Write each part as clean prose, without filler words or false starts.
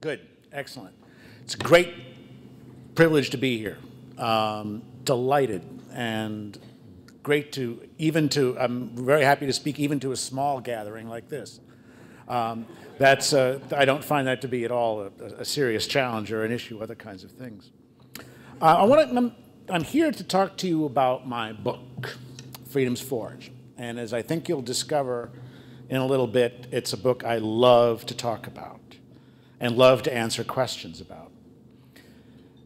Good, excellent. It's a great privilege to be here. Delighted and great to, I'm very happy to speak even to a small gathering like this. I don't find that to be at all a serious challenge or an issue, other kinds of things. I'm here to talk to you about my book, Freedom's Forge. And as I think you'll discover in a little bit, it's a book I love to talk about and love to answer questions about.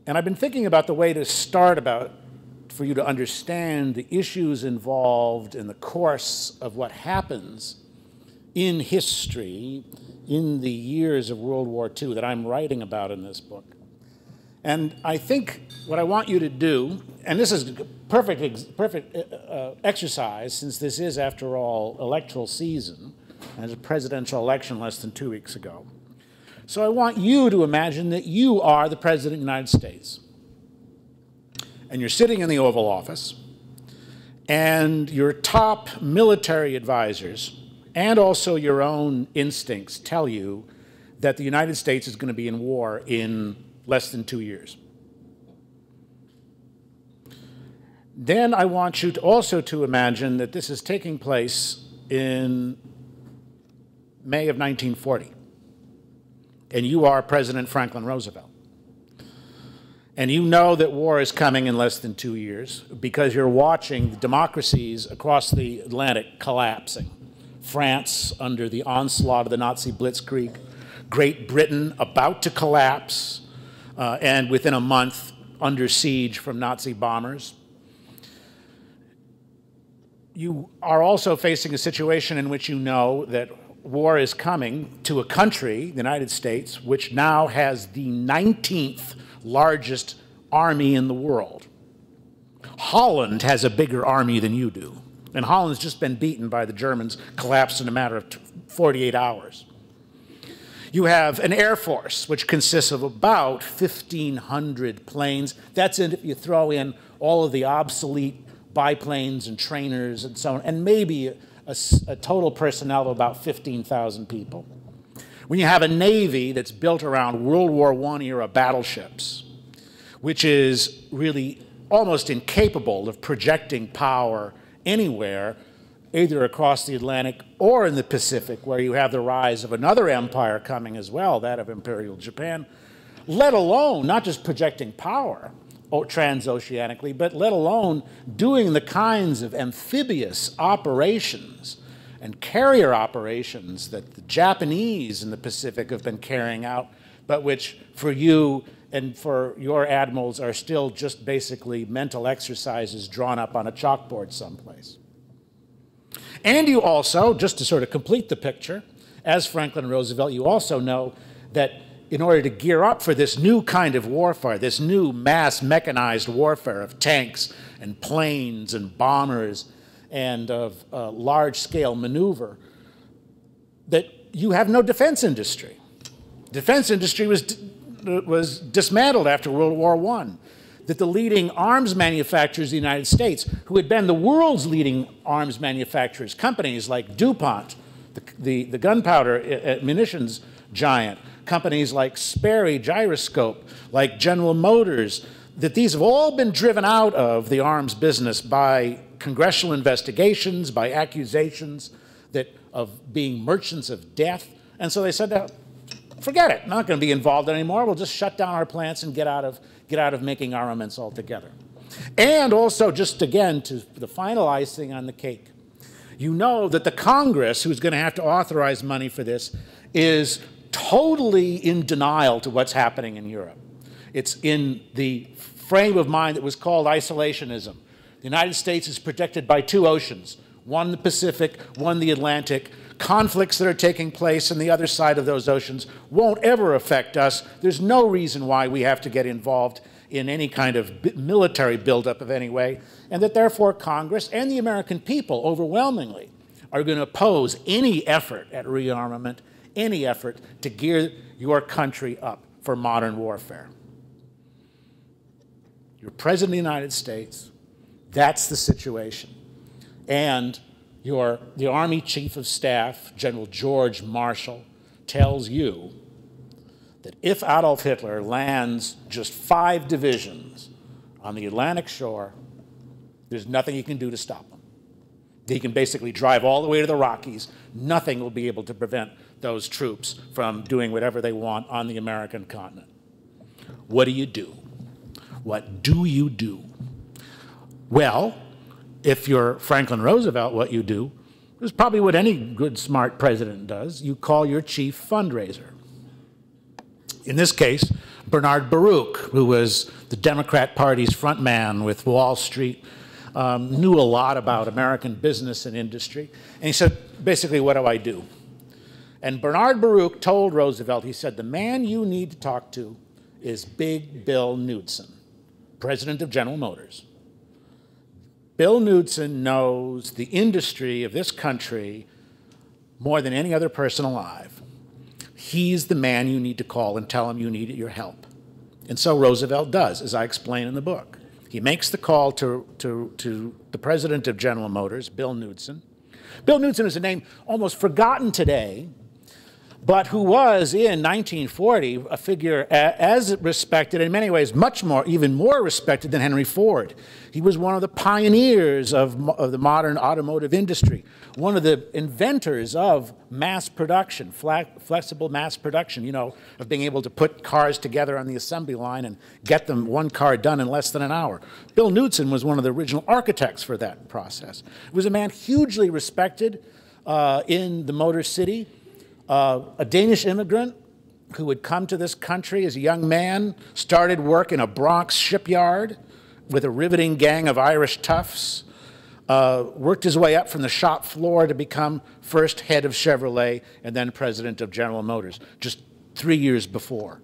And I've been thinking about the way to start for you to understand the issues involved in the course of what happens in history in the years of World War II that I'm writing about in this book. And I think what I want you to do, and this is a perfect exercise, since this is, after all, electoral season, and there's a presidential election less than 2 weeks ago. So I want you to imagine that you are the President of the United States. And you're sitting in the Oval Office, and your top military advisors, and also your own instincts, tell you that the United States is going to be in war in less than 2 years. Then I want you to also to imagine that this is taking place in May of 1940. And you are President Franklin Roosevelt. And you know that war is coming in less than 2 years because you're watching the democracies across the Atlantic collapsing. France under the onslaught of the Nazi blitzkrieg, Great Britain about to collapse, and within a month under siege from Nazi bombers. You are also facing a situation in which you know that war is coming to a country, the United States, which now has the 19th largest army in the world. Holland has a bigger army than you do. And Holland's just been beaten by the Germans, collapsed in a matter of 48 hours. You have an Air Force, which consists of about 1,500 planes. That's if you throw in all of the obsolete biplanes and trainers and so on, and maybe a total personnel of about 15,000 people. When you have a Navy that's built around World War I era battleships, which is really almost incapable of projecting power anywhere, either across the Atlantic or in the Pacific, where you have the rise of another empire coming as well, that of Imperial Japan, let alone not just projecting power transoceanically, but let alone doing the kinds of amphibious operations and carrier operations that the Japanese in the Pacific have been carrying out, but which for you and for your admirals are still just basically mental exercises drawn up on a chalkboard someplace. And you also, just to sort of complete the picture, as Franklin Roosevelt, you also know that in order to gear up for this new kind of warfare, this new mass mechanized warfare of tanks and planes and bombers and of large-scale maneuver, that you have no defense industry. Defense industry was dismantled after World War I. That the leading arms manufacturers of the United States, who had been the world's leading arms manufacturers, companies like DuPont, the gunpowder munitions giant, companies like Sperry Gyroscope, like General Motors, that these have all been driven out of the arms business by congressional investigations, by accusations of being merchants of death. And so they said, forget it, not going to be involved anymore. We'll just shut down our plants and get out of making armaments altogether. And also, just again, to the final icing on the cake, you know that the Congress, who's going to have to authorize money for this, is totally in denial to what's happening in Europe. It's in the frame of mind that was called isolationism. The United States is protected by two oceans, one the Pacific, one the Atlantic. Conflicts that are taking place on the other side of those oceans won't ever affect us. There's no reason why we have to get involved in any kind of military buildup of any way, and that therefore Congress and the American people overwhelmingly are going to oppose any effort at rearmament, any effort to gear your country up for modern warfare. You're President of the United States. That's the situation. And the Army Chief of Staff, General George Marshall, tells you that if Adolf Hitler lands just 5 divisions on the Atlantic shore, there's nothing he can do to stop him. He can basically drive all the way to the Rockies. Nothing will be able to prevent those troops from doing whatever they want on the American continent. What do you do? What do you do? Well, if you're Franklin Roosevelt, what you do is probably what any good, smart president does. You call your chief fundraiser. In this case, Bernard Baruch, who was the Democrat Party's front man with Wall Street, knew a lot about American business and industry. And he said, basically, what do I do? And Bernard Baruch told Roosevelt, he said, the man you need to talk to is Big Bill Knudsen, president of General Motors. Bill Knudsen knows the industry of this country more than any other person alive. He's the man you need to call and tell him you need your help. And so Roosevelt does, as I explain in the book. He makes the call to the president of General Motors, Bill Knudsen. Bill Knudsen is a name almost forgotten today, but who was in 1940 a figure as respected, in many ways much more, even more respected than Henry Ford. He was one of the pioneers of the modern automotive industry, one of the inventors of mass production, flexible mass production, you know, of being able to put cars together on the assembly line and get them one car done in less than an hour. Bill Knudsen was one of the original architects for that process. He was a man hugely respected in the Motor City. A Danish immigrant who had come to this country as a young man, started work in a Bronx shipyard with a riveting gang of Irish toughs, worked his way up from the shop floor to become first head of Chevrolet and then president of General Motors, just 3 years before.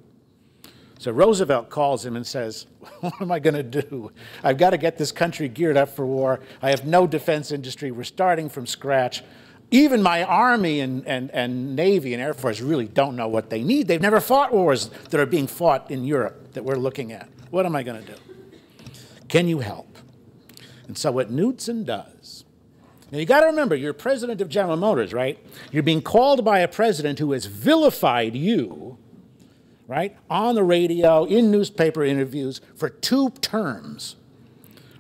So Roosevelt calls him and says, what am I going to do? I've got to get this country geared up for war. I have no defense industry. We're starting from scratch. Even my Army and Navy and Air Force really don't know what they need. They've never fought wars that are being fought in Europe that we're looking at. What am I going to do? Can you help? And so what Knudsen does, now you got to remember, you're president of General Motors, right? You're being called by a president who has vilified you, right, on the radio, in newspaper interviews for 2 terms,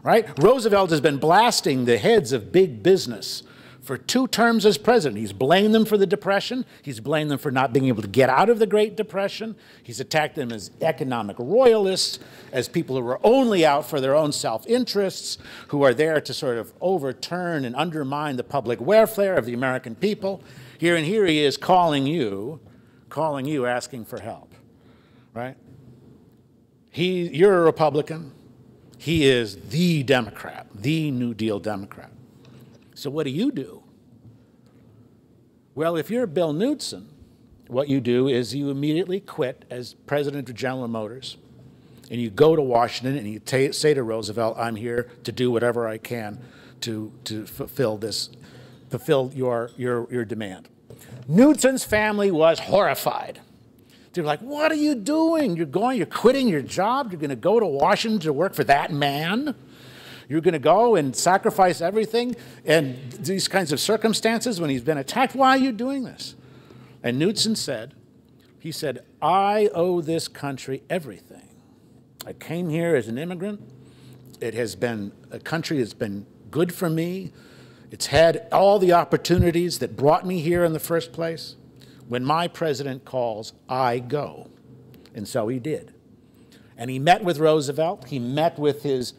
right? Roosevelt has been blasting the heads of big business for 2 terms as president. He's blamed them for the Depression. He's blamed them for not being able to get out of the Great Depression. He's attacked them as economic royalists, as people who are only out for their own self-interests, who are there to sort of overturn and undermine the public welfare of the American people. Here he is calling you, asking for help, right? You're a Republican. He is the Democrat, the New Deal Democrat. So what do? Well, if you're Bill Knudsen, what you do is you immediately quit as president of General Motors, and you go to Washington and you say to Roosevelt, I'm here to do whatever I can to fulfill your demand. Knudsen's family was horrified. They were like, what are you doing? You're quitting your job? You're going to go to Washington to work for that man? You're going to go and sacrifice everything in these kinds of circumstances when he's been attacked? Why are you doing this? And Knudsen said, I owe this country everything. I came here as an immigrant. It has been a country that's been good for me. It's had all the opportunities that brought me here in the first place. When my president calls, I go. And so he did. And he met with Roosevelt. He met with his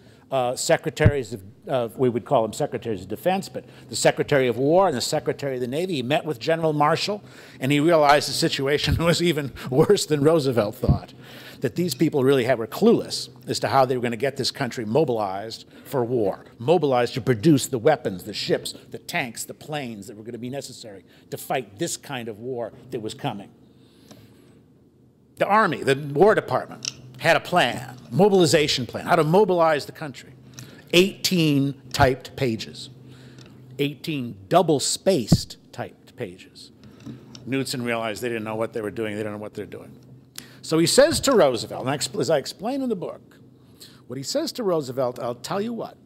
secretaries of, we would call them secretaries of defense, but the Secretary of War and the Secretary of the Navy. He met with General Marshall, and he realized the situation was even worse than Roosevelt thought, that these people really were clueless as to how they were going to get this country mobilized for war, mobilized to produce the weapons, the ships, the tanks, the planes that were going to be necessary to fight this kind of war that was coming. The Army, the War Department, had a plan, mobilization plan, how to mobilize the country. 18 typed pages, 18 double-spaced typed pages. Knudsen realized they didn't know what they were doing, they didn't know what they're doing. So he says to Roosevelt, and as I explain in the book, what he says to Roosevelt, I'll tell you what.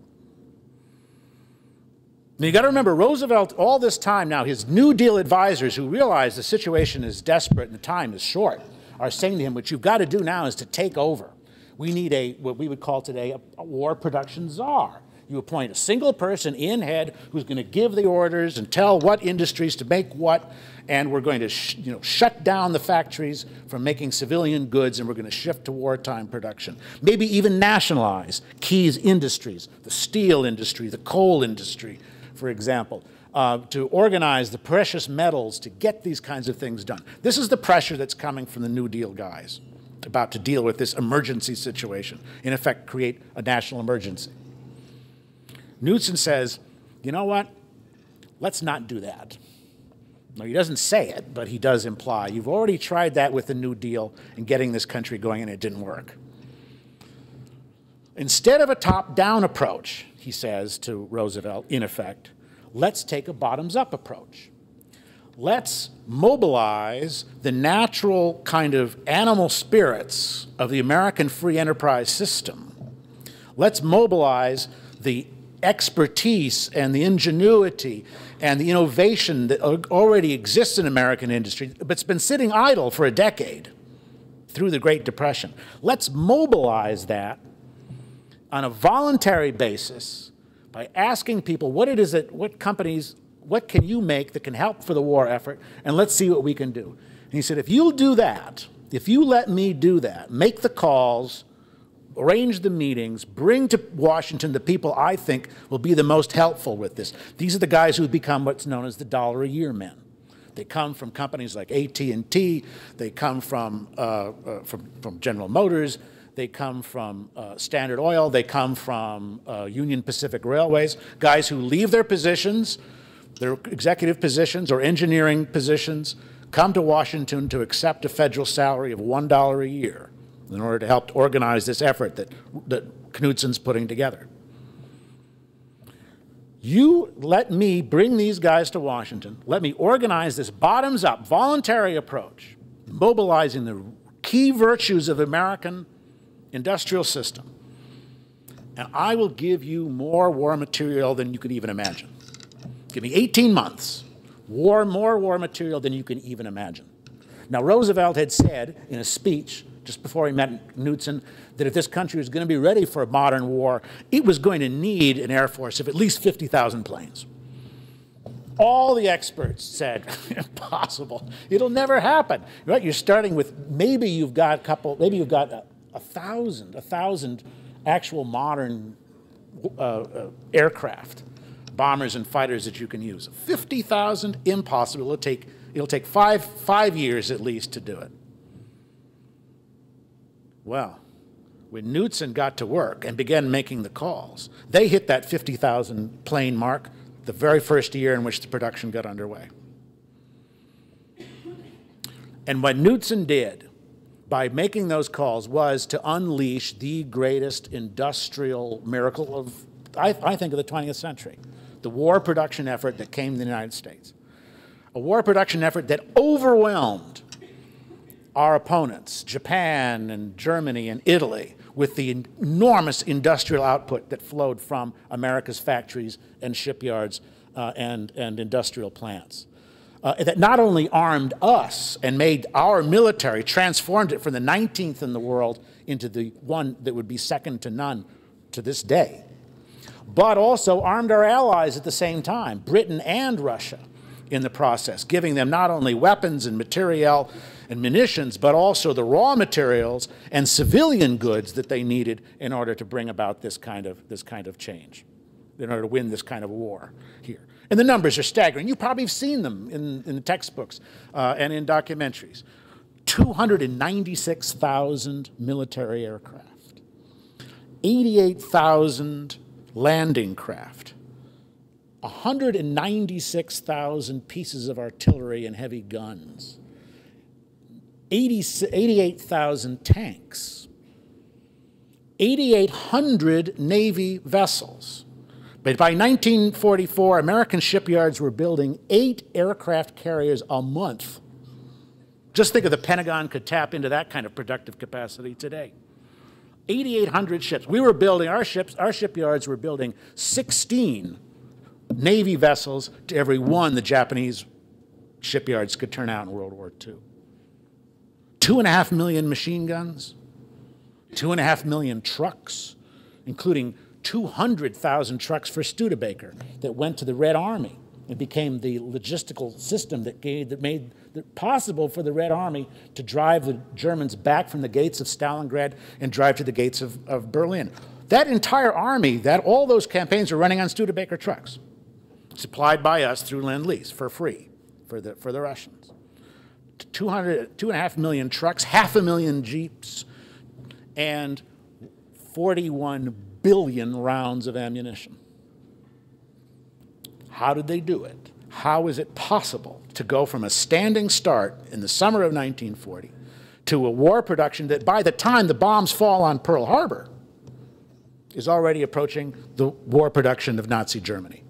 Now you got to remember, Roosevelt, all this time now, his New Deal advisors who realize the situation is desperate and the time is short, are saying to him, what you've got to do now is to take over. We need what we would call today a war production czar. You appoint a single person in head who's going to give the orders and tell what industries to make what, and we're going to shut down the factories from making civilian goods, and we're going to shift to wartime production. Maybe even nationalize key industries, the steel industry, the coal industry, for example, to organize the precious metals to get these kinds of things done. This is the pressure that's coming from the New Deal guys about to deal with this emergency situation, in effect create a national emergency. Knudsen says, you know what, let's not do that. No, he doesn't say it, but he does imply, you've already tried that with the New Deal and getting this country going, and it didn't work. Instead of a top-down approach, he says to Roosevelt, in effect, let's take a bottoms-up approach. Let's mobilize the natural kind of animal spirits of the American free enterprise system. Let's mobilize the expertise and the ingenuity and the innovation that already exists in American industry, but it's been sitting idle for a decade through the Great Depression. Let's mobilize that on a voluntary basis by asking people what companies, what can you make that can help for the war effort, and let's see what we can do. And he said, if you'll do that, if you let me do that, make the calls, arrange the meetings, bring to Washington the people I think will be the most helpful with this. These are the guys who become what's known as the $1-a-year men. They come from companies like AT&T, they come from General Motors, they come from Standard Oil, they come from Union Pacific Railways, guys who leave their positions, their executive positions or engineering positions, come to Washington to accept a federal salary of $1 a year in order to help organize this effort that Knudsen's putting together. You let me bring these guys to Washington, let me organize this bottoms-up, voluntary approach, mobilizing the key virtues of the American industrial system, and I will give you more war material than you could even imagine. Give me 18 months, more war material than you can even imagine. Now, Roosevelt had said in a speech just before he met Knudsen that if this country was going to be ready for a modern war, it was going to need an Air Force of at least 50,000 planes. All the experts said, impossible. It'll never happen. Right? You're starting with maybe you've got a thousand actual modern aircraft, bombers and fighters that you can use. 50,000, impossible. It'll take five years at least to do it. Well, when Knudsen got to work and began making the calls, they hit that 50,000 plane mark the very first year in which the production got underway. And what Knudsen did by making those calls was to unleash the greatest industrial miracle of, I think, of the 20th century, the war production effort that came to the United States. A war production effort that overwhelmed our opponents, Japan and Germany and Italy, with the enormous industrial output that flowed from America's factories and shipyards and industrial plants. That not only armed us and made our military, transformed it from the 19th in the world into the one that would be second to none to this day, but also armed our allies at the same time, Britain and Russia, in the process, giving them not only weapons and materiel and munitions, but also the raw materials and civilian goods that they needed in order to bring about this kind of change, in order to win this kind of war here. And the numbers are staggering. You probably have seen them in the textbooks and in documentaries. 296,000 military aircraft, 88,000 landing craft, 196,000 pieces of artillery and heavy guns, 88,000 tanks, 8,800 Navy vessels. But by 1944, American shipyards were building 8 aircraft carriers a month. Just think if the Pentagon could tap into that kind of productive capacity today. 8,800 ships. We were building, our shipyards were building 16 Navy vessels to every one the Japanese shipyards could turn out in World War II. 2.5 million machine guns, 2.5 million trucks, including 200,000 trucks for Studebaker that went to the Red Army. It became the logistical system that made it possible for the Red Army to drive the Germans back from the gates of Stalingrad and drive to the gates of Berlin. That entire army, all those campaigns are running on Studebaker trucks, supplied by us through Lend-Lease for free for the Russians. 2.5 million trucks, 500,000 Jeeps, and 41 billion rounds of ammunition. How did they do it? How is it possible to go from a standing start in the summer of 1940 to a war production that by the time the bombs fall on Pearl Harbor is already approaching the war production of Nazi Germany?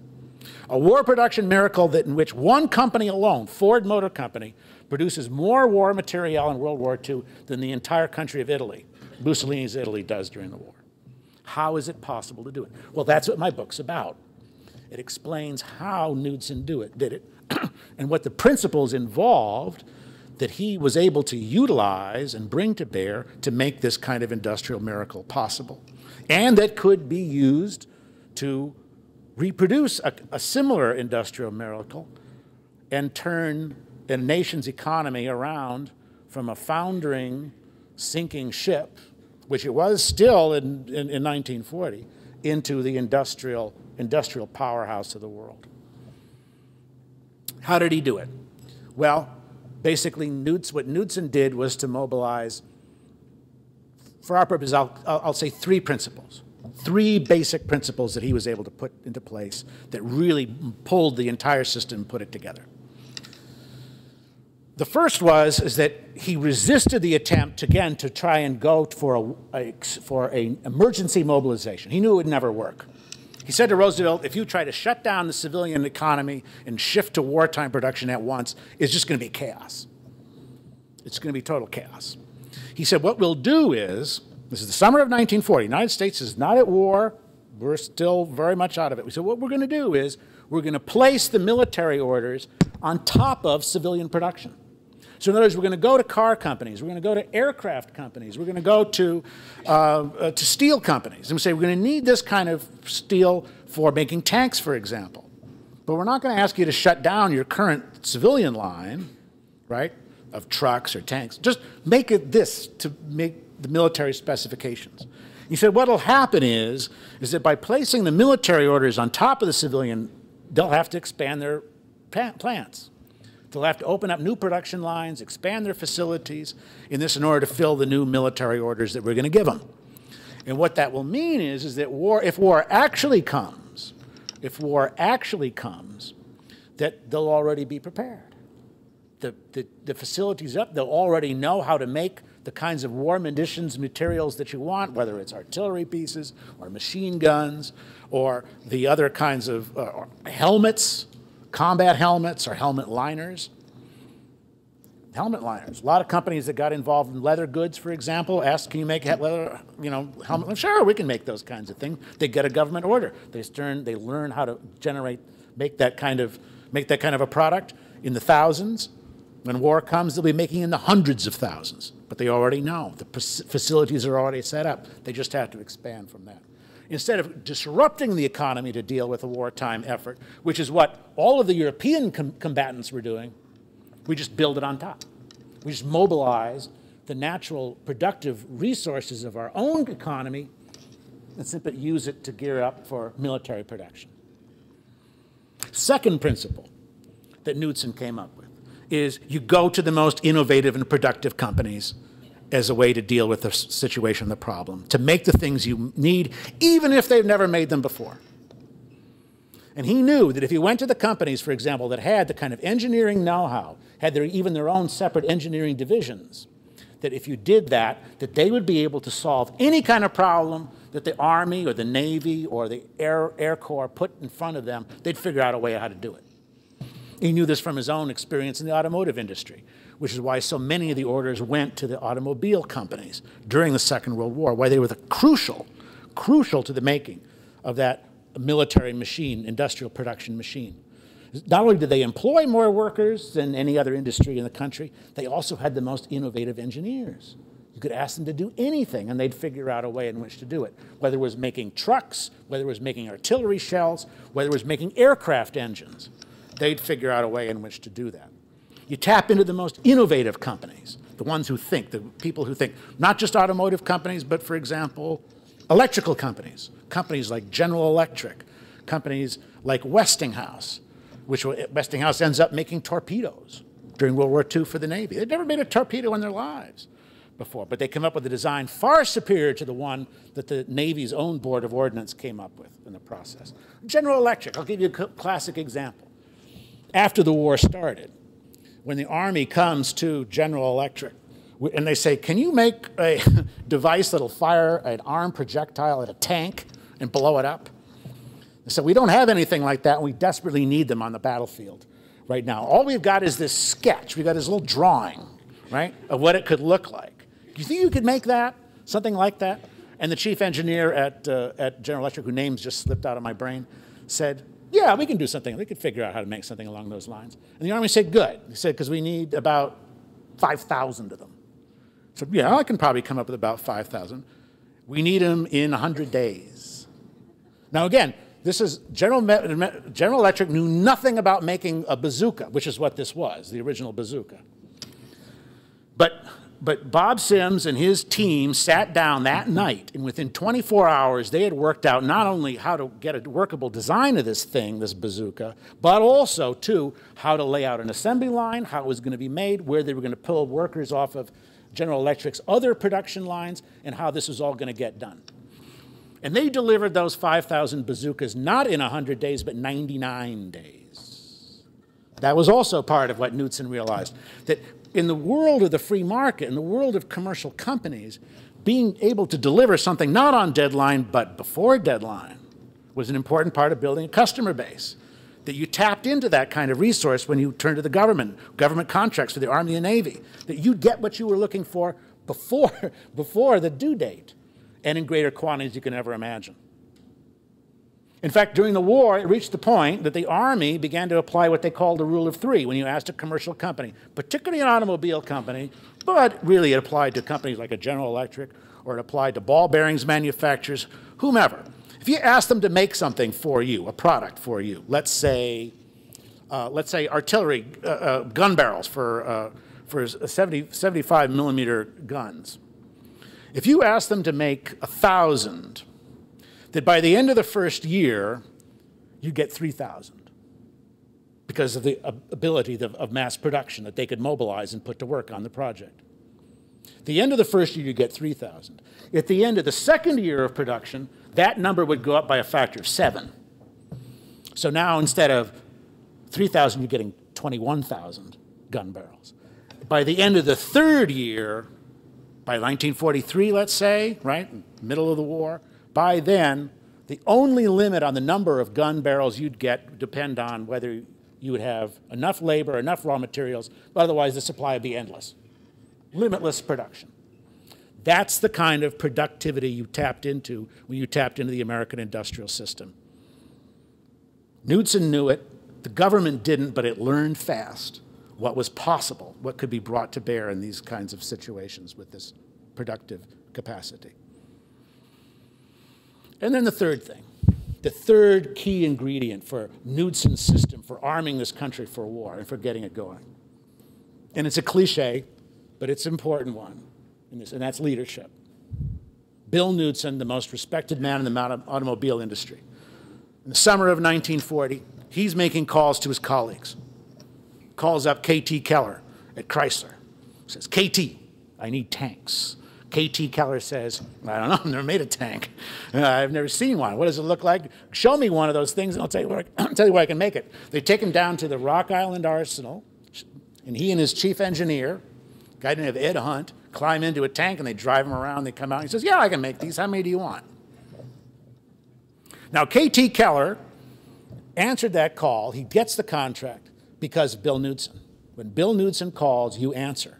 A war production miracle in which one company alone, Ford Motor Company, produces more war material in World War II than the entire country of Italy, Mussolini's Italy, does during the war. How is it possible to do it? Well, that's what my book's about. It explains how Knudsen did it, and what the principles involved that he was able to utilize and bring to bear to make this kind of industrial miracle possible, and that could be used to reproduce a similar industrial miracle and turn a nation's economy around from a foundering, sinking ship, which it was still in 1940, into the industrial powerhouse of the world. How did he do it? Well, basically, what Knudsen did was to mobilize, for our purpose, I'll say three principles. Three basic principles that he was able to put into place that really pulled the entire system and put it together. The first is that he resisted the attempt, again, to try and go for an emergency mobilization. He knew it would never work. He said to Roosevelt, if you try to shut down the civilian economy and shift to wartime production at once, it's just going to be chaos. It's going to be total chaos. He said, what we'll do is, this is the summer of 1940, the United States is not at war, we're still very much out of it. We said, what we're going to do is, we're going to place the military orders on top of civilian production. So in other words, we're going to go to car companies, we're going to go to aircraft companies, we're going to go to steel companies, and we say we're going to need this kind of steel for making tanks, for example. But we're not going to ask you to shut down your current civilian line, right, of trucks or tanks. Just make it this to make the military specifications. He said what will happen is that by placing the military orders on top of the civilian, they'll have to expand their plants. They'll have to open up new production lines, expand their facilities in order to fill the new military orders that we're going to give them. And what that will mean is that if war actually comes, that they'll already be prepared. The facilities up, they'll already know how to make the kinds of war munitions, materials that you want, whether it's artillery pieces or machine guns or the other kinds of helmets, combat helmets or helmet liners. Helmet liners. A lot of companies that got involved in leather goods, for example, asked, can you make leather, helmet? Sure, we can make those kinds of things. They get a government order. They learn how to make that kind of a product in the thousands. When war comes, they'll be making in the hundreds of thousands. But they already know. The facilities are already set up. They just have to expand from that. Instead of disrupting the economy to deal with a wartime effort, which is what all of the European combatants were doing, we just build it on top. We just mobilize the natural productive resources of our own economy and simply use it to gear up for military production. Second principle that Knudsen came up with is you go to the most innovative and productive companies as a way to deal with the situation, the problem, to make the things you need, even if they've never made them before. And he knew that if he went to the companies, for example, that had the kind of engineering know-how, had even their own separate engineering divisions, that if you did that, that they would be able to solve any kind of problem that the Army or the Navy or the Air Corps put in front of them, they'd figure out a way how to do it. He knew this from his own experience in the automotive industry, which is why so many of the orders went to the automobile companies during the Second World War, why they were crucial to the making of that military machine, industrial production machine. Not only did they employ more workers than any other industry in the country, they also had the most innovative engineers. You could ask them to do anything, and they'd figure out a way in which to do it. Whether it was making trucks, whether it was making artillery shells, whether it was making aircraft engines, they'd figure out a way in which to do that. You tap into the most innovative companies, the ones who think, the people who think, not just automotive companies, but for example, electrical companies, companies like General Electric, companies like Westinghouse, which Westinghouse ends up making torpedoes during World War II for the Navy. They'd never made a torpedo in their lives before, but they come up with a design far superior to the one that the Navy's own Board of Ordnance came up with in the process. General Electric, I'll give you a classic example. After the war started, when the Army comes to General Electric and they say, can you make a device that'll fire an armed projectile at a tank and blow it up? They said, we don't have anything like that, and we desperately need them on the battlefield right now. All we've got is this sketch. We've got this little drawing, right, of what it could look like. Do you think you could make that, something like that? And the chief engineer at General Electric, whose name's just slipped out of my brain, said, yeah, we can do something. We could figure out how to make something along those lines. And the Army said, good. He said, because we need about 5,000 of them. So yeah, I can probably come up with about 5,000. We need them in 100 days. Now again, this is General Electric knew nothing about making a bazooka, which is what this was, the original bazooka. But Bob Sims and his team sat down that night, and within 24 hours, they had worked out not only how to get a workable design of this thing, this bazooka, but also, too, how to lay out an assembly line, how it was going to be made, where they were going to pull workers off of General Electric's other production lines, and how this was all going to get done. And they delivered those 5,000 bazookas not in 100 days, but 99 days. That was also part of what Knudsen realized, that in the world of the free market, in the world of commercial companies, being able to deliver something not on deadline, but before deadline, was an important part of building a customer base. That you tapped into that kind of resource when you turned to the government contracts for the Army and Navy, that you'd get what you were looking for before the due date, and in greater quantities you can ever imagine. In fact, during the war, it reached the point that the Army began to apply what they called the rule of three when you asked a commercial company, particularly an automobile company, but really it applied to companies like a General Electric, or it applied to ball bearings manufacturers, whomever. If you asked them to make something for you, a product for you, let's say artillery gun barrels for 75 millimeter guns. If you asked them to make 1,000, that by the end of the first year, you get 3,000 because of the ability of mass production that they could mobilize and put to work on the project. At the end of the first year, you get 3,000. At the end of the second year of production, that number would go up by a factor of 7. So now instead of 3,000, you're getting 21,000 gun barrels. By the end of the third year, by 1943, let's say, right, middle of the war, by then, the only limit on the number of gun barrels you'd get would depend on whether you would have enough labor, enough raw materials, but otherwise the supply would be endless. Limitless production. That's the kind of productivity you tapped into when you tapped into the American industrial system. Knudsen knew it, the government didn't, but it learned fast what was possible, what could be brought to bear in these kinds of situations with this productive capacity. And then the third thing, the third key ingredient for Knudsen's system for arming this country for war and for getting it going. And it's a cliche, but it's an important one, and that's leadership. Bill Knudsen, the most respected man in the automobile industry. In the summer of 1940, he's making calls to his colleagues. Calls up K.T. Keller at Chrysler. Says, KT, I need tanks. K.T. Keller says, I don't know, I've never made a tank. I've never seen one. What does it look like? Show me one of those things and I'll tell you where I can make it. They take him down to the Rock Island Arsenal, and he and his chief engineer, a guy named Ed Hunt, climb into a tank and they drive him around. They come out and he says, yeah, I can make these. How many do you want? Now, K.T. Keller answered that call. He gets the contract because of Bill Knudsen. When Bill Knudsen calls, you answer.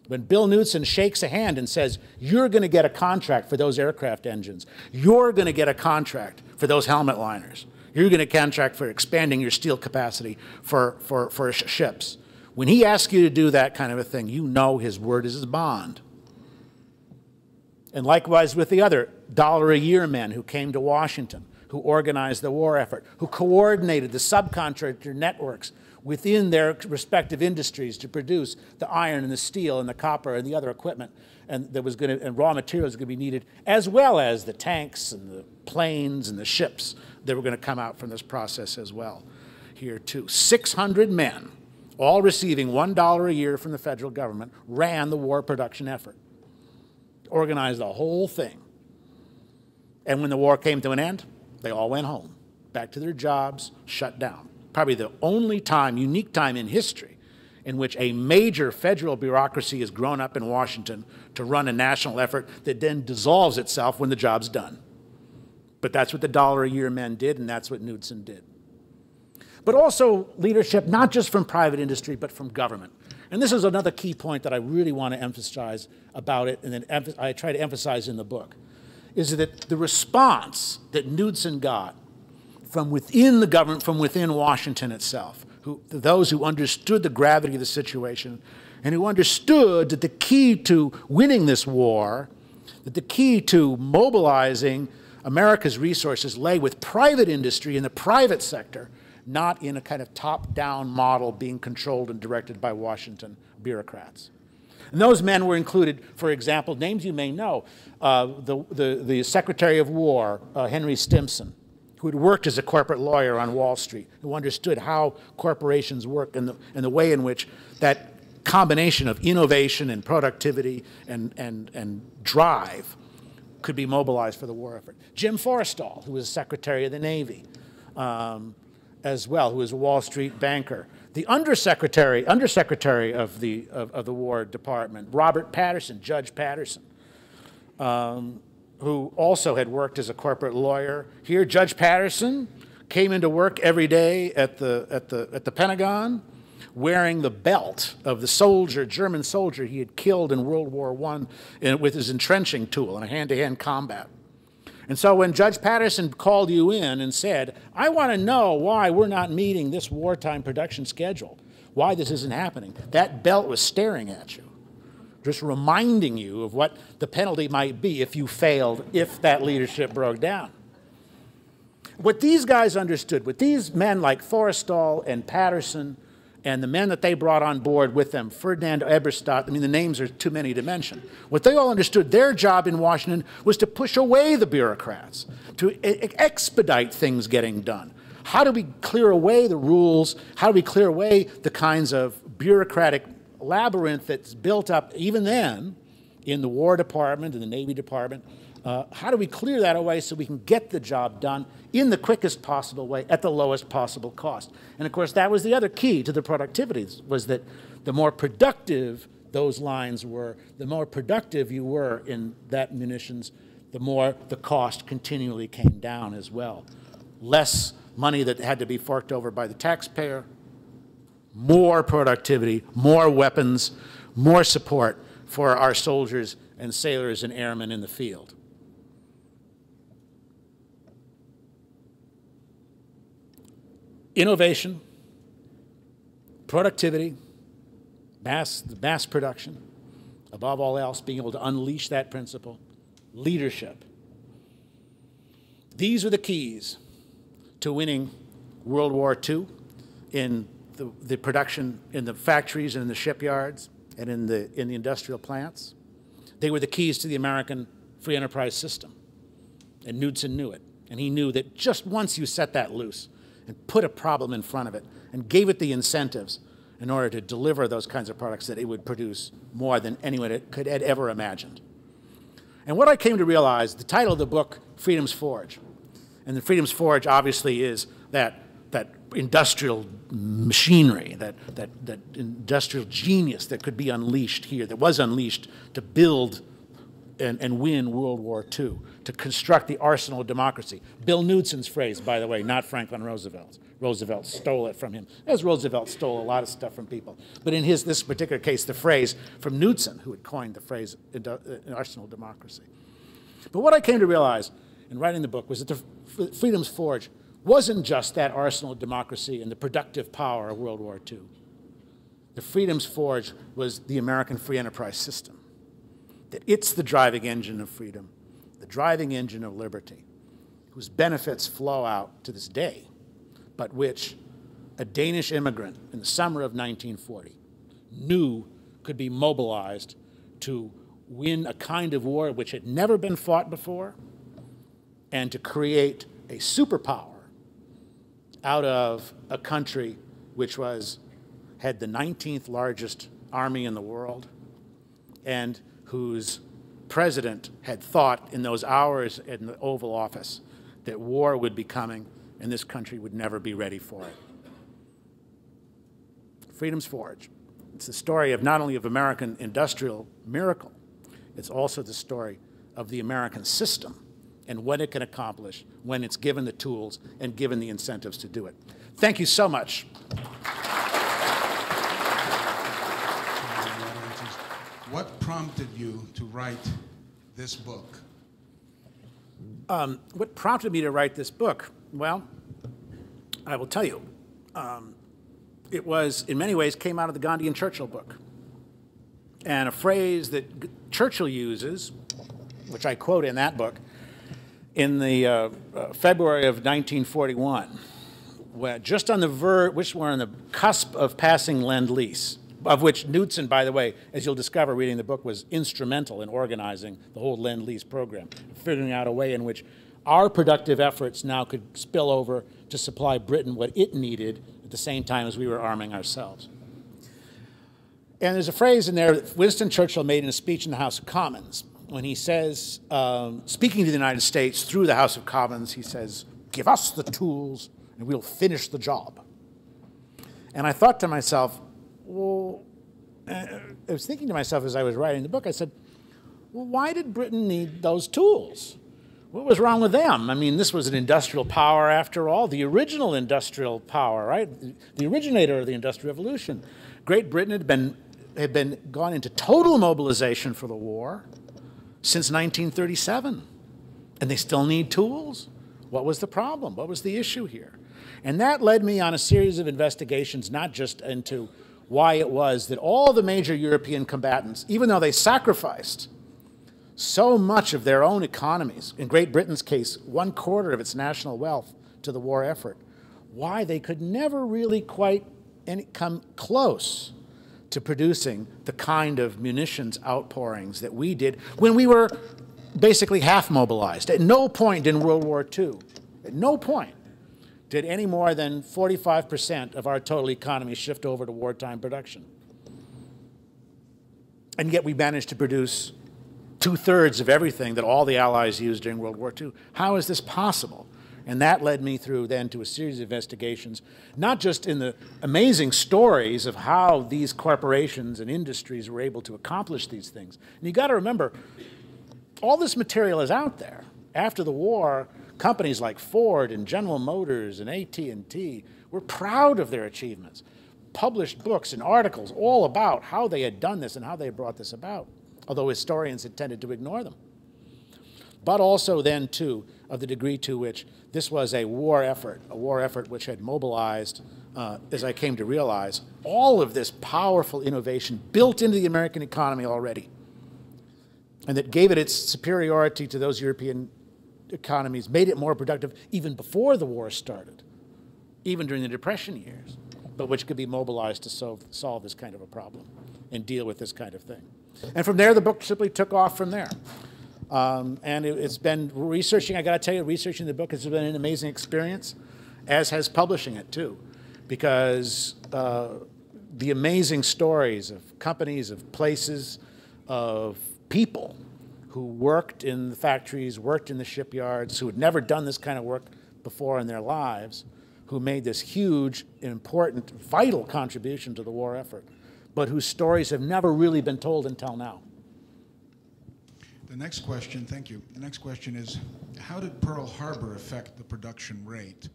When Bill Knudsen shakes a hand and says, you're going to get a contract for those aircraft engines, you're going to get a contract for those helmet liners, You're going to contract for expanding your steel capacity for ships. When he asks you to do that kind of a thing, you know his word is his bond. And likewise with the other dollar-a-year men who came to Washington, who organized the war effort, who coordinated the subcontractor networks within their respective industries to produce the iron and the steel and the copper and the other equipment and raw materials going to be needed, as well as the tanks and the planes and the ships that were going to come out from this process as well. Here too, 600 men, all receiving $1 a year from the federal government, ran the war production effort, organized the whole thing. And when the war came to an end, they all went home, back to their jobs, shut down. Probably the only time, unique time in history, in which a major federal bureaucracy has grown up in Washington to run a national effort that then dissolves itself when the job's done. But that's what the dollar-a-year men did, and that's what Knudsen did. But also leadership, not just from private industry, but from government. And this is another key point that I really want to emphasize about it, and then I try to emphasize in the book, is that the response that Knudsen got from within the government, from within Washington itself, those who understood the gravity of the situation and who understood that the key to winning this war, that the key to mobilizing America's resources lay with private industry in the private sector, not in a kind of top-down model being controlled and directed by Washington bureaucrats. And those men were included, for example, names you may know, the Secretary of War, Henry Stimson, who had worked as a corporate lawyer on Wall Street, who understood how corporations work and the way in which that combination of innovation and productivity and drive could be mobilized for the war effort. Jim Forrestal, who was Secretary of the Navy, as well, who was a Wall Street banker. The undersecretary of the War Department, Robert Patterson, Judge Patterson, who also had worked as a corporate lawyer. Here, Judge Patterson came into work every day at the Pentagon, wearing the belt of the soldier, German soldier he had killed in World War I with his entrenching tool in a hand-to-hand combat. And so when Judge Patterson called you in and said, I want to know why we're not meeting this wartime production schedule, why this isn't happening, that belt was staring at you, just reminding you of what the penalty might be if you failed, if that leadership broke down. What these guys understood, what these men like Forrestal and Patterson and the men that they brought on board with them, Ferdinand Eberstadt, I mean, the names are too many to mention. What they all understood, their job in Washington was to push away the bureaucrats, to expedite things getting done. How do we clear away the rules? How do we clear away the kinds of bureaucratic labyrinth that's built up even then in the War Department and the Navy Department? How do we clear that away so we can get the job done in the quickest possible way at the lowest possible cost? And of course, that was the other key to the productivity, was that the more productive those lines were, the more productive you were in that munitions, the more the cost continually came down as well. Less money that had to be forked over by the taxpayer, more productivity, more weapons, more support for our soldiers and sailors and airmen in the field. Innovation, productivity, mass production, above all else, being able to unleash that principle, leadership. These are the keys to winning World War II in the production in the factories and in the shipyards and in the industrial plants. They were the keys to the American free enterprise system. And Knudsen knew it. And he knew that just once you set that loose and put a problem in front of it and gave it the incentives in order to deliver those kinds of products, that it would produce more than anyone had ever imagined. And what I came to realize, the title of the book, Freedom's Forge, and the Freedom's Forge obviously is that industrial machinery, that industrial genius that could be unleashed here, that was unleashed to build and win World War II, to construct the arsenal of democracy. Bill Knudsen's phrase, by the way, not Franklin Roosevelt's. Roosevelt stole it from him, as Roosevelt stole a lot of stuff from people. But in this particular case, the phrase from Knudsen, who had coined the phrase arsenal of democracy. But what I came to realize in writing the book was that the Freedom's Forge wasn't just that arsenal of democracy and the productive power of World War II. The freedoms forged was the American free enterprise system. That it's the driving engine of freedom, the driving engine of liberty, whose benefits flow out to this day, but which a Danish immigrant in the summer of 1940 knew could be mobilized to win a kind of war which had never been fought before, and to create a superpower out of a country which had the 19th largest army in the world, and whose president had thought in those hours in the Oval Office that war would be coming and this country would never be ready for it. Freedom's Forge. It's the story of not only of American industrial miracle, it's also the story of the American system and what it can accomplish when it's given the tools and given the incentives to do it. Thank you so much. What prompted you to write this book? What prompted me to write this book? Well, I will tell you. It was, in many ways, came out of the Gandhi and Churchill book. And a phrase that Churchill uses, which I quote in that book, in the February of 1941, where just on the which were on the cusp of passing Lend-Lease, of which Knudsen, by the way, as you'll discover reading the book, was instrumental in organizing the whole Lend-Lease program, figuring out a way in which our productive efforts now could spill over to supply Britain what it needed at the same time as we were arming ourselves. And there's a phrase in there that Winston Churchill made in a speech in the House of Commons when he says, speaking to the United States through the House of Commons, he says, "Give us the tools and we'll finish the job." And I thought to myself, well, I was thinking to myself as I was writing the book, I said, well, why did Britain need those tools? What was wrong with them? I mean, this was an industrial power after all, the original industrial power, right? The originator of the Industrial Revolution. Great Britain had gone into total mobilization for the war since 1937, and they still need tools. What was the problem? What was the issue here? And that led me on a series of investigations, not just into why it was that all the major European combatants, even though they sacrificed so much of their own economies, in Great Britain's case, 1/4 of its national wealth to the war effort, why they could never really quite come close to producing the kind of munitions outpourings that we did when we were basically half mobilized. At no point in World War II, at no point, did any more than 45% of our total economy shift over to wartime production. And yet we managed to produce 2/3 of everything that all the Allies used during World War II. How is this possible? And that led me through then to a series of investigations, not just in the amazing stories of how these corporations and industries were able to accomplish these things. And you got to remember, all this material is out there. After the war, companies like Ford and General Motors and AT&T were proud of their achievements, published books and articles all about how they had done this and how they had brought this about, although historians had tended to ignore them. But also then, too, of the degree to which this was a war effort which had mobilized, as I came to realize, all of this powerful innovation built into the American economy already, and that gave it its superiority to those European economies, made it more productive even before the war started, even during the Depression years, but which could be mobilized to solve this kind of a problem and deal with this kind of thing. And from there, the book simply took off from there. And it's been researching, I got to tell you, researching the book has been an amazing experience, as has publishing it too, because the amazing stories of companies, of places, of people who worked in the factories, worked in the shipyards, who had never done this kind of work before in their lives, who made this huge, important, vital contribution to the war effort, but whose stories have never really been told until now. The next question, thank you. The next question is, how did Pearl Harbor affect the production rate?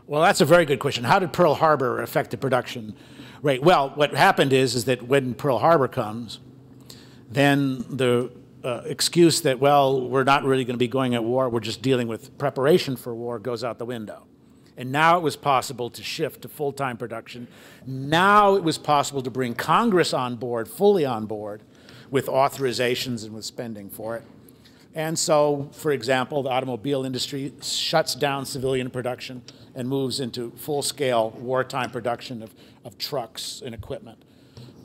Well, that's a very good question. How did Pearl Harbor affect the production rate? Well, what happened is that when Pearl Harbor comes, then the excuse that, well, we're not really going to be going at war, we're just dealing with preparation for war, goes out the window. And now it was possible to shift to full-time production. Now it was possible to bring Congress on board, fully on board, with authorizations and with spending for it. And so, for example, the automobile industry shuts down civilian production and moves into full-scale wartime production of trucks and equipment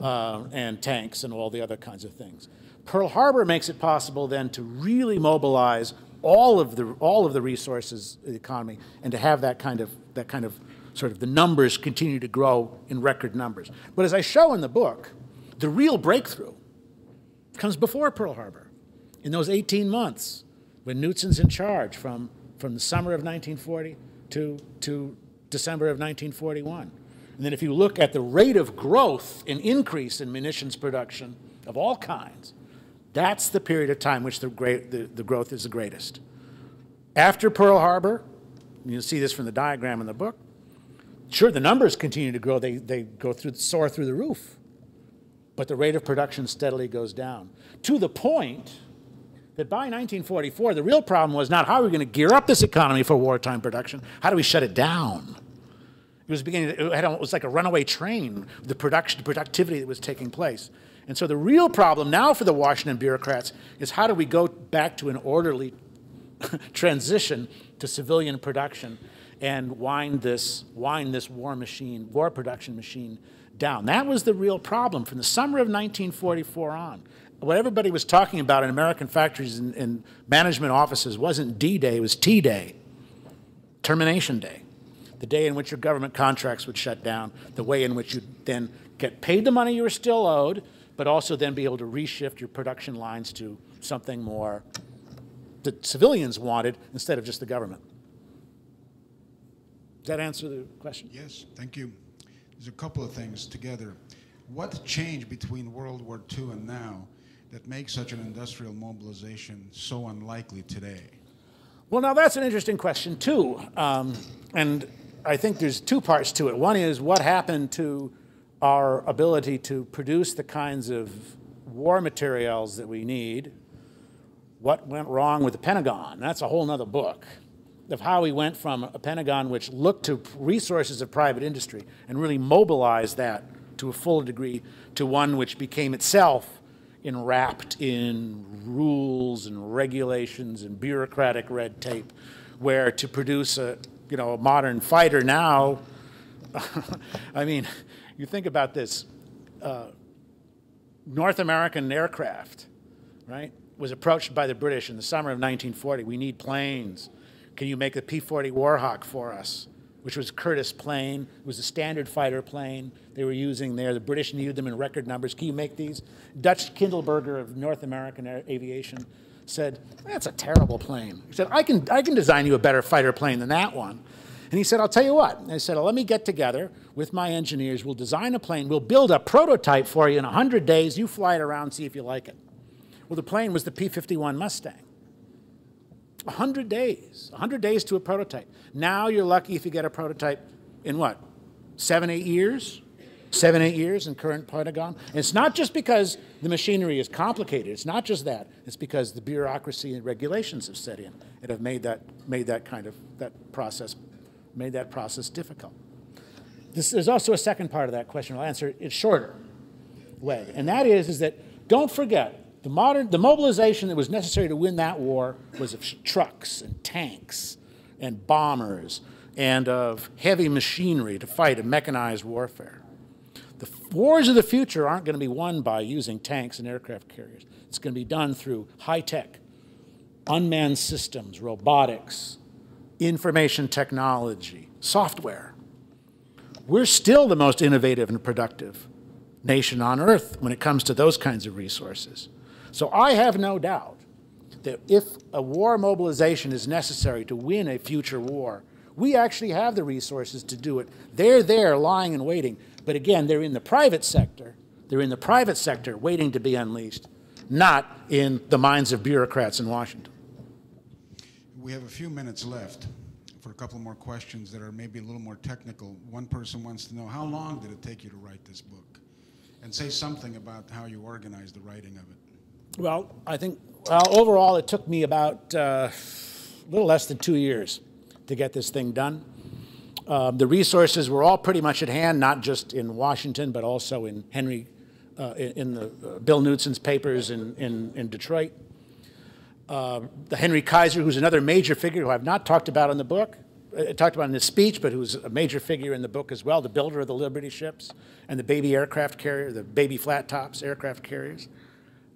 and tanks and all the other kinds of things. Pearl Harbor makes it possible then to really mobilize all of the resources of the economy and to have that kind of sort of the numbers continue to grow in record numbers. But as I show in the book, the real breakthrough comes before Pearl Harbor. In those 18 months, when Knudsen's in charge from the summer of 1940 to December of 1941. And then if you look at the rate of growth and increase in munitions production of all kinds, that's the period of time which the growth is the greatest. After Pearl Harbor, you'll see this from the diagram in the book, sure, the numbers continue to grow. They soar through the roof. But the rate of production steadily goes down, to the point that by 1944, the real problem was not how are we going to gear up this economy for wartime production, how do we shut it down? It was like a runaway train, the productivity that was taking place. And so the real problem now for the Washington bureaucrats is how do we go back to an orderly transition to civilian production and wind this war production machine down. That was the real problem from the summer of 1944 on. What everybody was talking about in American factories and management offices wasn't D-Day, it was T-Day, termination day, the day in which your government contracts would shut down, the way in which you'd then get paid the money you were still owed, but also then be able to reshift your production lines to something more that civilians wanted instead of just the government. Does that answer the question? Yes, thank you. There's a couple of things together. What changed between World War II and now that makes such an industrial mobilization so unlikely today? Well, now that's an interesting question too. And I think there's two parts to it. One is what happened to our ability to produce the kinds of war materials that we need. What went wrong with the Pentagon? That's a whole other book of how we went from a Pentagon which looked to resources of private industry and really mobilized that to a full degree to one which became itself enwrapped in rules and regulations and bureaucratic red tape, where to produce a modern fighter now, I mean, you think about this, North American aircraft, right, was approached by the British in the summer of 1940. We need planes. Can you make the P-40 Warhawk for us? Which was Curtiss plane. It was a standard fighter plane they were using there. The British needed them in record numbers. Can you make these? Dutch Kindleberger of North American Aviation said, that's a terrible plane. He said, I can design you a better fighter plane than that one. And he said, I'll tell you what. And I said, let me get together with my engineers. We'll design a plane. We'll build a prototype for you in 100 days. You fly it around, see if you like it. Well, the plane was the P-51 Mustang. 100 days to a prototype. Now you're lucky if you get a prototype in what, 7, 8 years? 7, 8 years in current Pentagon. And it's not just because the machinery is complicated. It's not just that. It's because the bureaucracy and regulations have set in and have made that process difficult. There's also a second part of that question. I'll answer it in a shorter way. And that is that don't forget, the mobilization that was necessary to win that war was of trucks and tanks and bombers and of heavy machinery to fight a mechanized warfare. The wars of the future aren't going to be won by using tanks and aircraft carriers. It's going to be done through high-tech, unmanned systems, robotics, information technology, software. We're still the most innovative and productive nation on earth when it comes to those kinds of resources. So I have no doubt that if a war mobilization is necessary to win a future war, we actually have the resources to do it. They're there lying and waiting. But again, they're in the private sector. They're in the private sector waiting to be unleashed, not in the minds of bureaucrats in Washington. We have a few minutes left for a couple more questions that are maybe a little more technical. One person wants to know, how long did it take you to write this book? And say something about how you organized the writing of it. Well, I think, well, overall, it took me about a little less than 2 years to get this thing done. The resources were all pretty much at hand, not just in Washington, but also in the Bill Knudsen's papers in Detroit. The Henry Kaiser, who's another major figure who I've not talked about in the book, talked about in this speech, but who's a major figure in the book as well, the builder of the Liberty ships and the baby aircraft carrier, the baby flat tops aircraft carriers.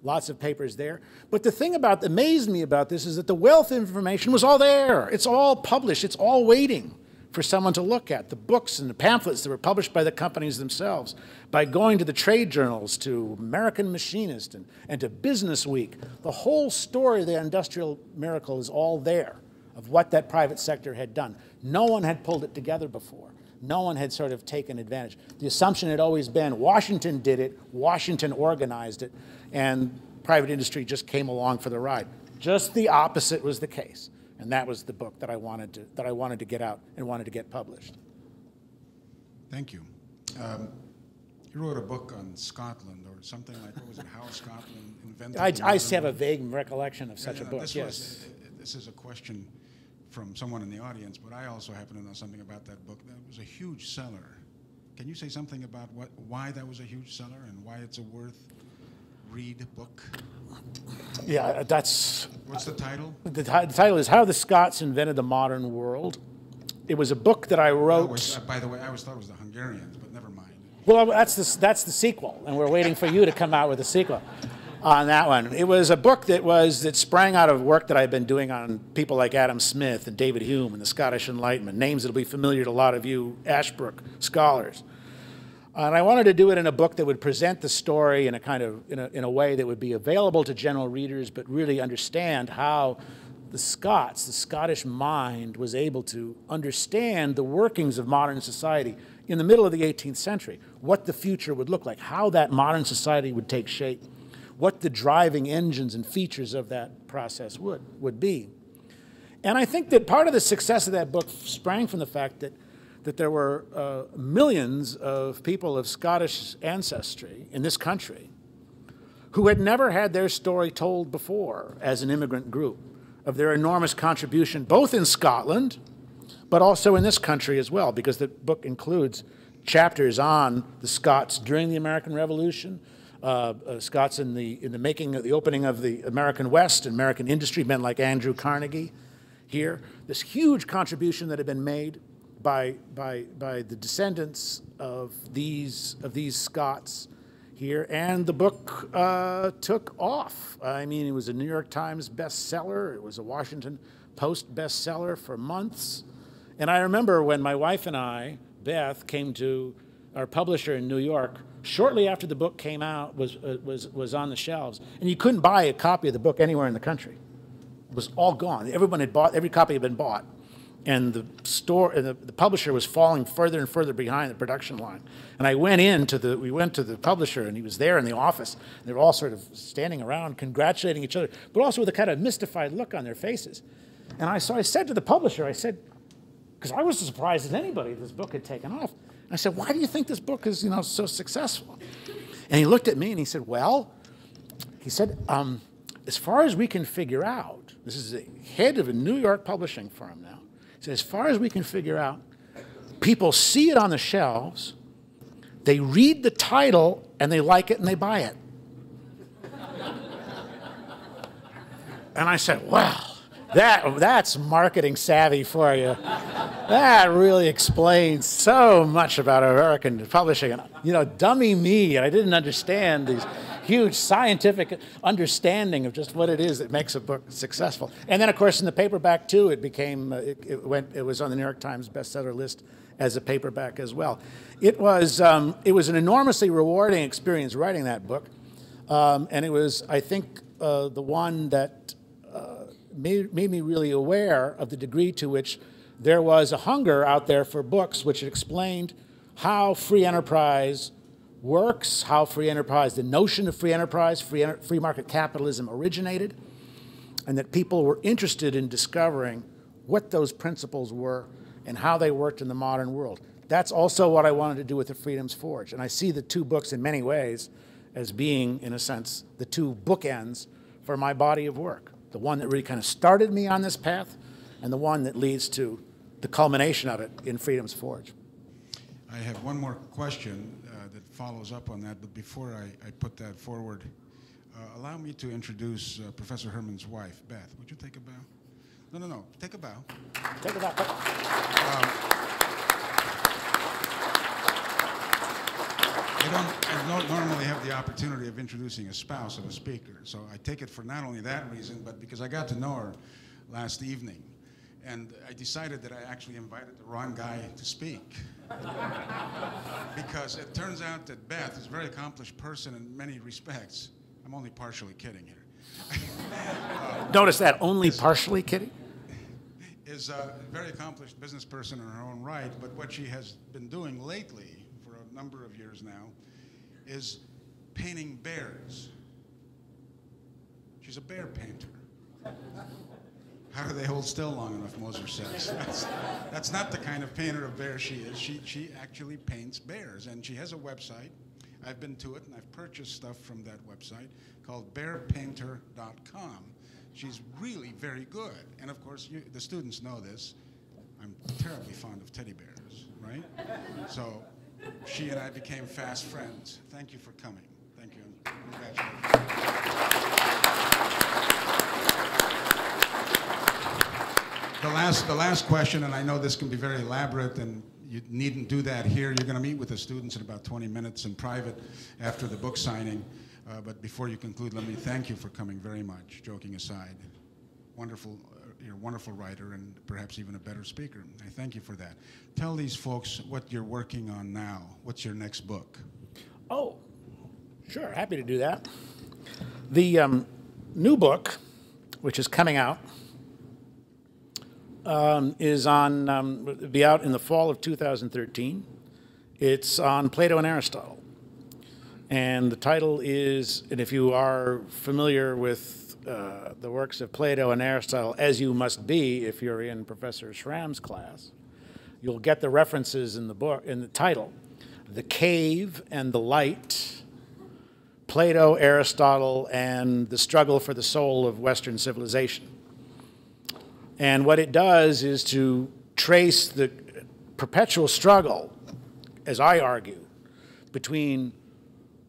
Lots of papers there. But the thing that amazed me about this is that the wealth of information was all there. It's all published. It's all waiting for someone to look at. The books and the pamphlets that were published by the companies themselves, by going to the trade journals, to American Machinist and to Business Week. The whole story of the industrial miracle is all there, of what that private sector had done. No one had pulled it together before. No one had sort of taken advantage. The assumption had always been Washington did it, Washington organized it, and private industry just came along for the ride. Just the opposite was the case. And that was the book that I wanted to get out and wanted to get published. Thank you. You wrote a book on Scotland or something like, what was it, how Scotland invented I have a vague recollection of such a book, yes. This is a question from someone in the audience, but I also happen to know something about that book. That was a huge seller. Can you say something about why that was a huge seller and why it's a worth read book? Yeah, that's... What's the title? The title is How the Scots Invented the Modern World. It was a book that I wrote... by the way, I always thought it was the Hungarians, but never mind. Well, that's the sequel, and we're waiting for you to come out with a sequel on that one. It was a book that sprang out of work that I've been doing on people like Adam Smith and David Hume and the Scottish Enlightenment, names that will be familiar to a lot of you Ashbrook scholars. And I wanted to do it in a book that would present the story in a way that would be available to general readers, but really understand how the Scottish mind was able to understand the workings of modern society in the middle of the 18th century, what the future would look like, how that modern society would take shape, what the driving engines and features of that process would be. And I think that part of the success of that book sprang from the fact that there were millions of people of Scottish ancestry in this country who had never had their story told before as an immigrant group, of their enormous contribution, both in Scotland, but also in this country as well, because the book includes chapters on the Scots during the American Revolution, Scots in the making of the opening of the American West, American industry, men like Andrew Carnegie here. This huge contribution that had been made by the descendants of these Scots here, and the book took off. I mean, it was a New York Times bestseller. It was a Washington Post bestseller for months. And I remember when my wife and I, Beth, came to our publisher in New York shortly after the book came out, was on the shelves, and you couldn't buy a copy of the book anywhere in the country. It was all gone. Everyone had bought, every copy had been bought. And the publisher was falling further and further behind the production line. And we went to the publisher, and he was there in the office. They were all sort of standing around, congratulating each other, but also with a kind of mystified look on their faces. And I said to the publisher, I said, because I was as surprised as anybody this book had taken off. I said, why do you think this book is, so successful? And he looked at me and he said, well, as far as we can figure out, this is the head of a New York publishing firm now. He said, as far as we can figure out, people see it on the shelves, they read the title, and they like it and they buy it. And I said, well, that's marketing savvy for you. That really explains so much about American publishing. And, dummy me, I didn't understand these huge scientific understanding of just what it is that makes a book successful. And then, of course, in the paperback, too, it became, it was on the New York Times bestseller list as a paperback as well. It was an enormously rewarding experience writing that book. And it was, I think, the one that made me really aware of the degree to which there was a hunger out there for books which explained how free enterprise works, how free enterprise, the notion of free enterprise, free market capitalism originated, and that people were interested in discovering what those principles were and how they worked in the modern world. That's also what I wanted to do with the Freedom's Forge. And I see the two books in many ways as being, in a sense, the two bookends for my body of work. The one that really kind of started me on this path, and the one that leads to the culmination of it in Freedom's Forge. I have one more question that follows up on that, but before I put that forward, allow me to introduce Professor Herman's wife, Beth. Would you take a bow? No. Take a bow. Take a bow. I don't normally have the opportunity of introducing a spouse of a speaker, so I take it for not only that reason, but because I got to know her last evening, and I decided that I actually invited the wrong guy to speak. Because it turns out that Beth is a very accomplished person in many respects. I'm only partially kidding here. Notice that, only partially kidding? Is a very accomplished business person in her own right, but what she has been doing lately, for a number of years now, is painting bears. She's a bear painter. How do they hold still long enough, Moser says. That's not the kind of painter of bears she is. She actually paints bears, and she has a website. I've been to it, and I've purchased stuff from that website called bearpainter.com. She's really very good. And of course, the students know this. I'm terribly fond of teddy bears, right? So she and I became fast friends. Thank you for coming. Thank you, and congratulations. The last question, and I know this can be very elaborate, and you needn't do that here. You're going to meet with the students in about 20 minutes in private after the book signing. But before you conclude, let me thank you for coming very much, joking aside. Wonderful, you're a wonderful writer and perhaps even a better speaker. I thank you for that. Tell these folks what you're working on now. What's your next book? Oh, sure, happy to do that. The new book, which is coming out, be out in the fall of 2013. It's on Plato and Aristotle. And the title is, and if you are familiar with the works of Plato and Aristotle, as you must be if you're in Professor Schramm's class, you'll get the references in the book, in the title. The Cave and the Light, Plato, Aristotle, and the Struggle for the Soul of Western Civilization. And what it does is to trace the perpetual struggle, as I argue, between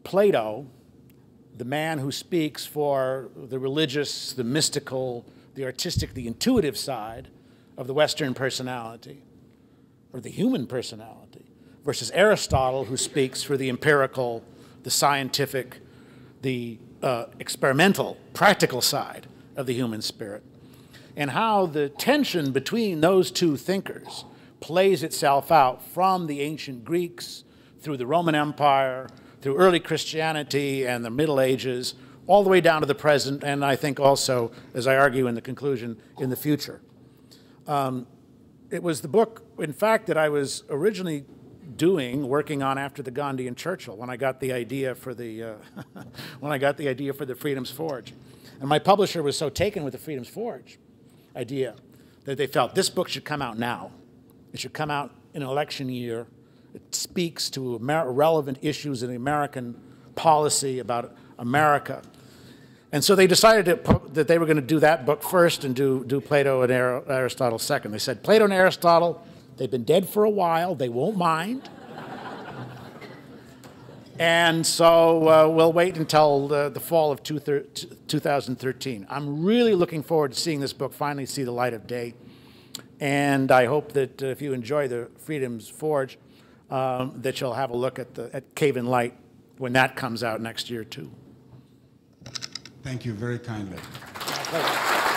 Plato, the man who speaks for the religious, the mystical, the artistic, the intuitive side of the Western personality, or the human personality, versus Aristotle, who speaks for the empirical, the scientific, the experimental, practical side of the human spirit, and how the tension between those two thinkers plays itself out from the ancient Greeks, through the Roman Empire, through early Christianity and the Middle Ages, all the way down to the present, and I think also, as I argue in the conclusion, in the future. It was the book, in fact, that I was originally working on after the Gandhi and Churchill, when I got the idea for the Freedom's Forge. And my publisher was so taken with the Freedom's Forge idea that they felt this book should come out now. It should come out in an election year. It speaks to relevant issues in American policy about America. And so they decided that they were going to do that book first and do Plato and Aristotle second. They said, Plato and Aristotle, they've been dead for a while. They won't mind. And so we'll wait until the fall of 2013. I'm really looking forward to seeing this book finally see the light of day. And I hope that if you enjoy the Freedom's Forge, that you'll have a look at Cave and Light when that comes out next year, too. Thank you very kindly. My pleasure.